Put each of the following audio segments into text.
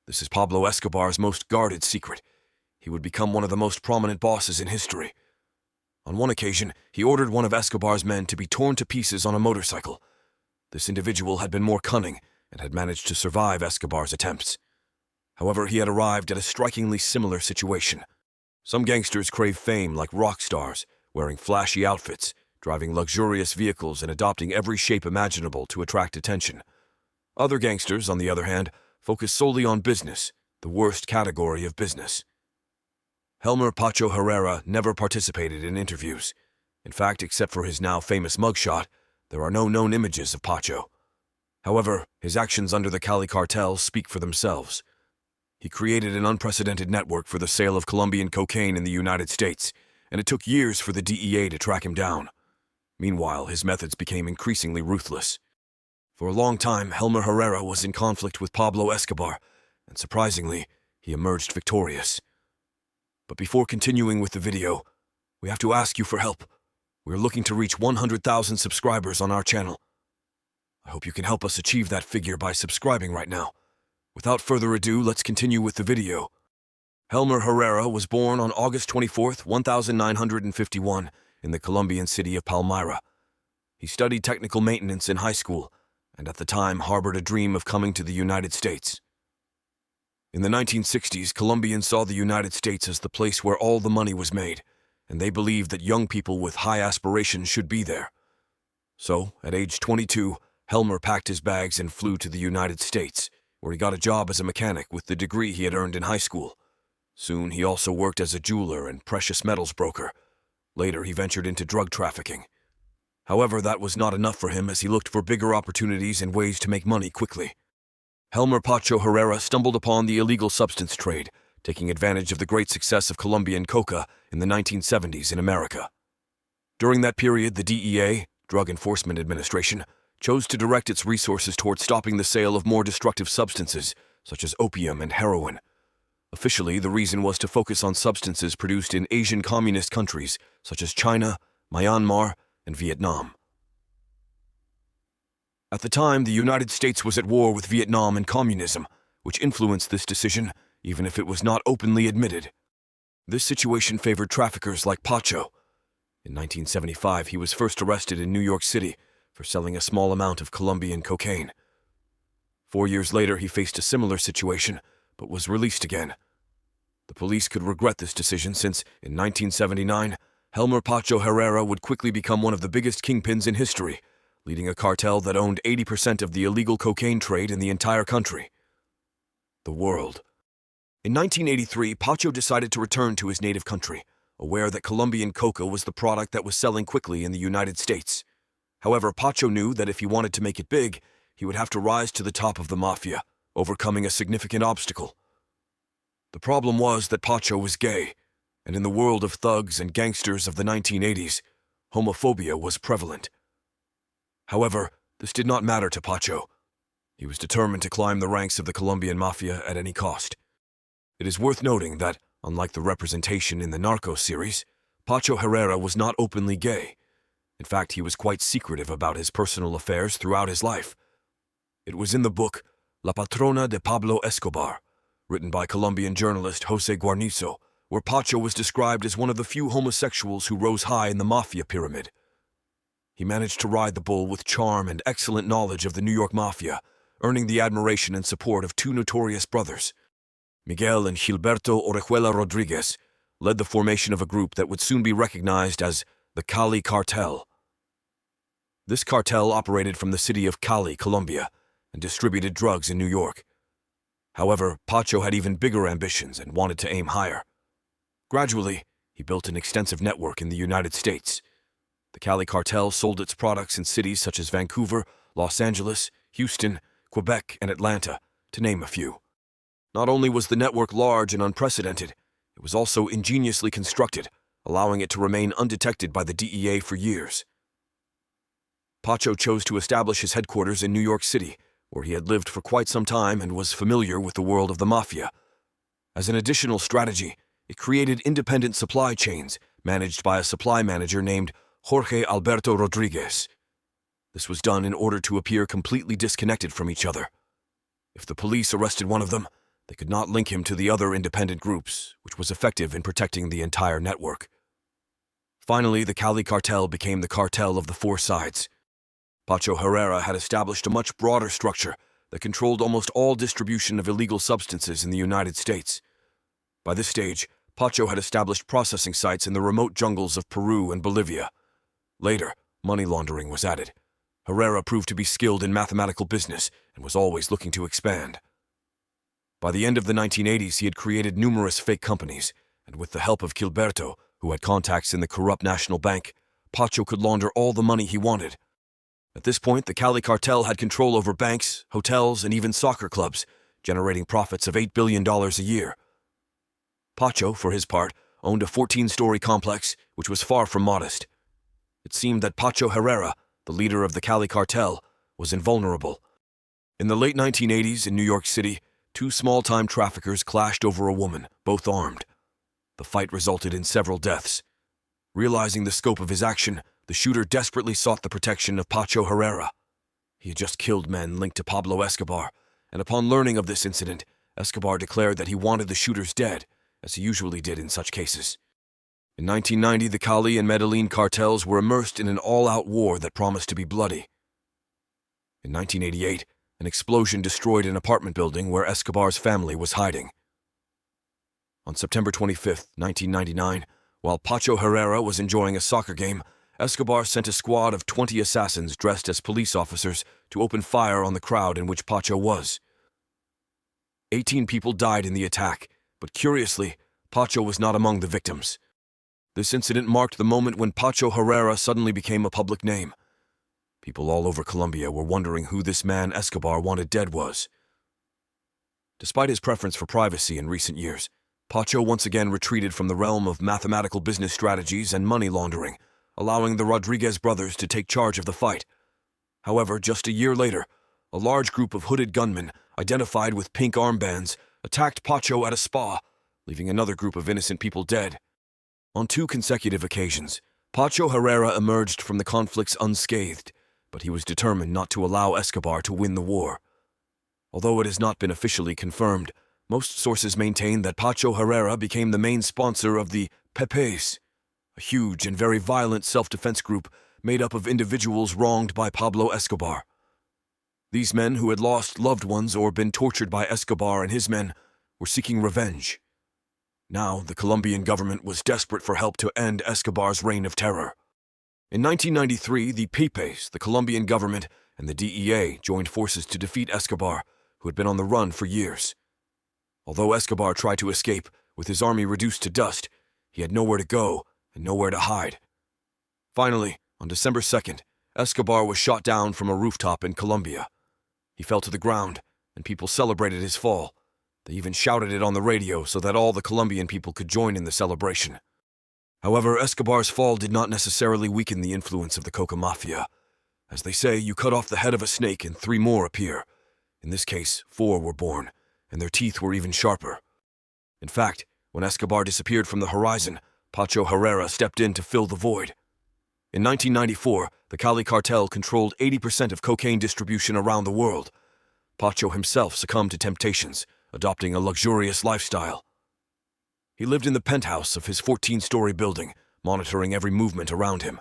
This is Pablo Escobar's most guarded secret. He would become one of the most prominent bosses in history. On one occasion, he ordered one of Escobar's men to be torn to pieces on a motorcycle. This individual had been more cunning and had managed to survive Escobar's attempts. However, he had arrived at a strikingly similar situation. Some gangsters crave fame like rock stars, wearing flashy outfits, driving luxurious vehicles, and adopting every shape imaginable to attract attention. Other gangsters, on the other hand, focus solely on business, the worst category of business. Helmer Pacho Herrera never participated in interviews. In fact, except for his now famous mugshot, there are no known images of Pacho. However, his actions under the Cali cartel speak for themselves. He created an unprecedented network for the sale of Colombian cocaine in the United States, and it took years for the DEA to track him down. Meanwhile, his methods became increasingly ruthless. For a long time, Helmer Herrera was in conflict with Pablo Escobar, and surprisingly, he emerged victorious. But before continuing with the video, we have to ask you for help. We are looking to reach 100,000 subscribers on our channel. I hope you can help us achieve that figure by subscribing right now. Without further ado, let's continue with the video. Helmer Herrera was born on August 24, 1951, in the Colombian city of Palmyra. He studied technical maintenance in high school, and at the time harbored a dream of coming to the United States. In the 1960s, Colombians saw the United States as the place where all the money was made, and they believed that young people with high aspirations should be there. So, at age 22, Helmer packed his bags and flew to the United States, where he got a job as a mechanic with the degree he had earned in high school. Soon, he also worked as a jeweler and precious metals broker. Later, he ventured into drug trafficking. However, that was not enough for him as he looked for bigger opportunities and ways to make money quickly. Helmer Pacho Herrera stumbled upon the illegal substance trade, taking advantage of the great success of Colombian coca in the 1970s in America. During that period, the DEA, Drug Enforcement Administration, chose to direct its resources towards stopping the sale of more destructive substances, such as opium and heroin. Officially, the reason was to focus on substances produced in Asian communist countries, such as China, Myanmar, and Vietnam. At the time, the United States was at war with Vietnam and communism, which influenced this decision, even if it was not openly admitted. This situation favored traffickers like Pacho. In 1975, he was first arrested in New York City for selling a small amount of Colombian cocaine. 4 years later, he faced a similar situation, but was released again. The police could regret this decision since, in 1979, Helmer Pacho Herrera would quickly become one of the biggest kingpins in history, leading a cartel that owned 80% of the illegal cocaine trade in the entire country. The world. In 1983, Pacho decided to return to his native country, aware that Colombian coca was the product that was selling quickly in the United States. However, Pacho knew that if he wanted to make it big, he would have to rise to the top of the mafia, overcoming a significant obstacle. The problem was that Pacho was gay, and in the world of thugs and gangsters of the 1980s, homophobia was prevalent. However, this did not matter to Pacho. He was determined to climb the ranks of the Colombian mafia at any cost. It is worth noting that, unlike the representation in the Narcos series, Pacho Herrera was not openly gay. In fact, he was quite secretive about his personal affairs throughout his life. It was in the book La Patrona de Pablo Escobar, written by Colombian journalist José Guarnizo, where Pacho was described as one of the few homosexuals who rose high in the mafia pyramid. He managed to ride the bull with charm and excellent knowledge of the New York mafia, earning the admiration and support of two notorious brothers. Miguel and Gilberto Orejuela Rodriguez led the formation of a group that would soon be recognized as the Cali Cartel. This cartel operated from the city of Cali, Colombia, and distributed drugs in New York. However, Pacho had even bigger ambitions and wanted to aim higher. Gradually, he built an extensive network in the United States. The Cali Cartel sold its products in cities such as Vancouver, Los Angeles, Houston, Quebec, and Atlanta, to name a few. Not only was the network large and unprecedented, it was also ingeniously constructed, allowing it to remain undetected by the DEA for years. Pacho chose to establish his headquarters in New York City, where he had lived for quite some time and was familiar with the world of the mafia. As an additional strategy, it created independent supply chains managed by a supply manager named Jorge Alberto Rodriguez. This was done in order to appear completely disconnected from each other. If the police arrested one of them, they could not link him to the other independent groups, which was effective in protecting the entire network. Finally, the Cali cartel became the cartel of the four sides. Pacho Herrera had established a much broader structure that controlled almost all distribution of illegal substances in the United States. By this stage, Pacho had established processing sites in the remote jungles of Peru and Bolivia. Later, money laundering was added. Herrera proved to be skilled in mathematical business and was always looking to expand. By the end of the 1980s, he had created numerous fake companies, and with the help of Gilberto, who had contacts in the corrupt National Bank, Pacho could launder all the money he wanted. At this point, the Cali cartel had control over banks, hotels, and even soccer clubs, generating profits of $8 billion a year. Pacho, for his part, owned a 14-story complex, which was far from modest. It seemed that Pacho Herrera, the leader of the Cali cartel, was invulnerable. In the late 1980s in New York City, two small-time traffickers clashed over a woman, both armed. The fight resulted in several deaths. Realizing the scope of his action, the shooter desperately sought the protection of Pacho Herrera. He had just killed men linked to Pablo Escobar, and upon learning of this incident, Escobar declared that he wanted the shooters dead, as he usually did in such cases. In 1990, the Cali and Medellin cartels were immersed in an all-out war that promised to be bloody. In 1988, an explosion destroyed an apartment building where Escobar's family was hiding. On September 25, 1999, while Pacho Herrera was enjoying a soccer game, Escobar sent a squad of 20 assassins dressed as police officers to open fire on the crowd in which Pacho was. 18 people died in the attack, but curiously, Pacho was not among the victims. This incident marked the moment when Pacho Herrera suddenly became a public name. People all over Colombia were wondering who this man Escobar wanted dead was. Despite his preference for privacy in recent years, Pacho once again retreated from the realm of mathematical business strategies and money laundering, allowing the Rodriguez brothers to take charge of the fight. However, just a year later, a large group of hooded gunmen, identified with pink armbands, attacked Pacho at a spa, leaving another group of innocent people dead. On 2 consecutive occasions, Pacho Herrera emerged from the conflicts unscathed, but he was determined not to allow Escobar to win the war. Although it has not been officially confirmed, most sources maintain that Pacho Herrera became the main sponsor of the Pepes, a huge and very violent self-defense group made up of individuals wronged by Pablo Escobar. These men who had lost loved ones or been tortured by Escobar and his men were seeking revenge. Now, the Colombian government was desperate for help to end Escobar's reign of terror. In 1993, the Pepes, the Colombian government, and the DEA joined forces to defeat Escobar, who had been on the run for years. Although Escobar tried to escape, with his army reduced to dust, he had nowhere to go and nowhere to hide. Finally, on December 2nd, Escobar was shot down from a rooftop in Colombia. He fell to the ground, and people celebrated his fall. They even shouted it on the radio so that all the Colombian people could join in the celebration. However, Escobar's fall did not necessarily weaken the influence of the Coca Mafia. As they say, you cut off the head of a snake and 3 more appear. In this case, 4 were born, and their teeth were even sharper. In fact, when Escobar disappeared from the horizon, Pacho Herrera stepped in to fill the void. In 1994, the Cali cartel controlled 80% of cocaine distribution around the world. Pacho himself succumbed to temptations, adopting a luxurious lifestyle. He lived in the penthouse of his 14-story building, monitoring every movement around him.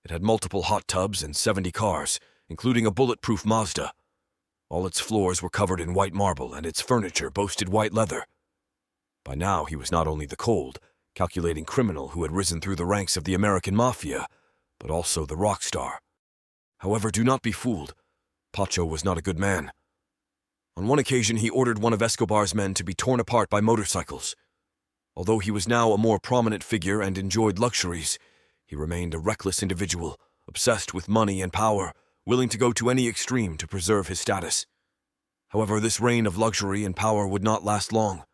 It had multiple hot tubs and 70 cars, including a bulletproof Mazda. All its floors were covered in white marble, and its furniture boasted white leather. By now, he was not only the cold, calculating criminal who had risen through the ranks of the American Mafia, but also the rock star. However, do not be fooled. Pacho was not a good man. On one occasion, he ordered one of Escobar's men to be torn apart by motorcycles. Although he was now a more prominent figure and enjoyed luxuries, he remained a reckless individual, obsessed with money and power, willing to go to any extreme to preserve his status. However, this reign of luxury and power would not last long.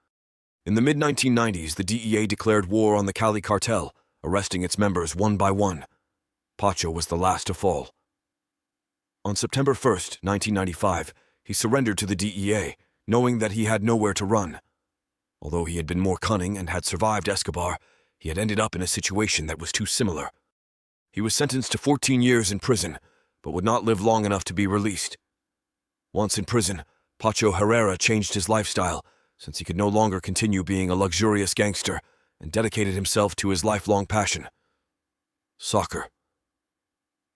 In the mid-1990s, the DEA declared war on the Cali cartel, arresting its members one by one. Pacho was the last to fall. On September 1st, 1995, he surrendered to the DEA, knowing that he had nowhere to run. Although he had been more cunning and had survived Escobar, he had ended up in a situation that was too similar. He was sentenced to 14 years in prison, but would not live long enough to be released. Once in prison, Pacho Herrera changed his lifestyle, since he could no longer continue being a luxurious gangster and dedicated himself to his lifelong passion: soccer.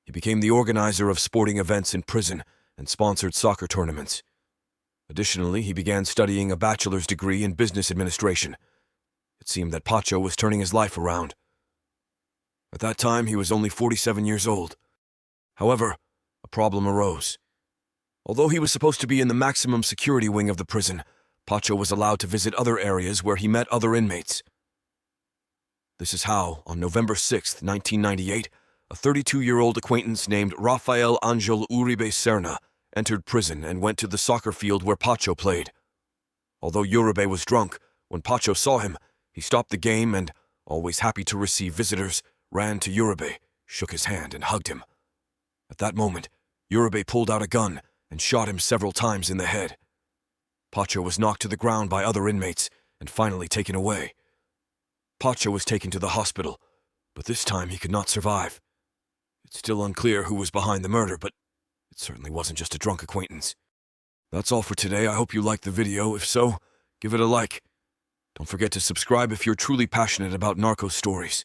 He became the organizer of sporting events in prison and sponsored soccer tournaments. Additionally, he began studying a bachelor's degree in business administration. It seemed that Pacho was turning his life around. At that time, he was only 47 years old. However, a problem arose. Although he was supposed to be in the maximum security wing of the prison, Pacho was allowed to visit other areas where he met other inmates. This is how, on November 6, 1998, a 32-year-old acquaintance named Rafael Angel Uribe Serna entered prison and went to the soccer field where Pacho played. Although Uribe was drunk, when Pacho saw him, he stopped the game and, always happy to receive visitors, ran to Uribe, shook his hand, and hugged him. At that moment, Uribe pulled out a gun and shot him several times in the head. Pacho was knocked to the ground by other inmates and finally taken away. Pacho was taken to the hospital, but this time he could not survive. It's still unclear who was behind the murder, but it certainly wasn't just a drunk acquaintance. That's all for today. I hope you liked the video. If so, give it a like. Don't forget to subscribe if you're truly passionate about narco stories.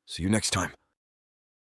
See you next time.